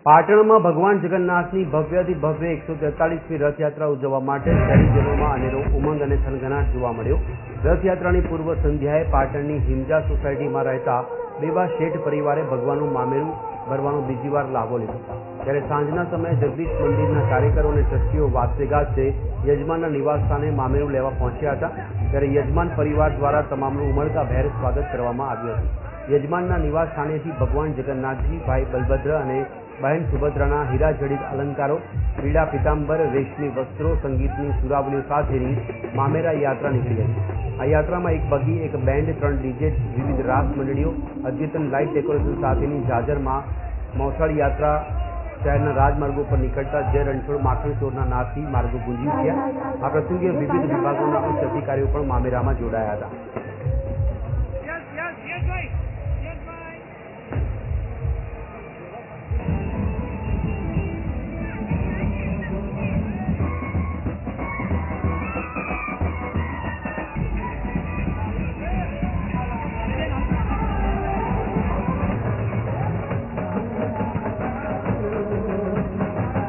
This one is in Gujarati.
પાટણમાં ભગવાન જગન્નાથની ભવ્યથી ભવ્ય 143મી રથયાત્રા ઉજવવા માટે શહેરીજનોમાં અનેરો ઉમંગ અને થનગનાટ જોવા મળ્યો। રથયાત્રાની પૂર્વ સંધ્યાએ પાટણની હિમજા સોસાયટીમાં રહેતા બેવા શેઠ પરિવારે ભગવાનનું મામેરું ભરવાનો બીજી વાર લાભો લીધો। ત્યારે સાંજના સમયે જગદીશ મંદિરના કાર્યકરો અને ટ્રસ્ટીઓ વાજતે યજમાનના નિવાસસ્થાને મામેરું લેવા પહોંચ્યા હતા। ત્યારે યજમાન પરિવાર દ્વારા તમામનું ઉમળકાભેર સ્વાગત કરવામાં આવ્યું હતું। યજમાનના નિવાસ સ્થાનેથી ભગવાન જગન્નાથજી, ભાઈ બલભદ્ર અને બહેન સુભદ્રાના હીરાજડિત અલંકારો, પીળા પિતાંબર, રેશમી વસ્ત્રો, સંગીતની સુરાવલીઓ સાથેની મામેરા યાત્રા નીકળી હતી। આ યાત્રામાં એક બગી, એક બેન્ડ, 3 ડીજે, વિવિધ રાસ મંડળીઓ, અદ્યતન લાઇટ ડેકોરેશન સાથેની જાજરમાં મોસાળ યાત્રા શહેરના રાજમાર્ગો પર નીકળતા જય રણછોડ માખણ ચોરના નાદથી માર્ગો ગુંજી ઉઠ્યા। આ પ્રસંગે વિવિધ વિભાગોના ઉચ્ચ અધિકારીઓ પણ મામેરામાં જોડાયા હતા।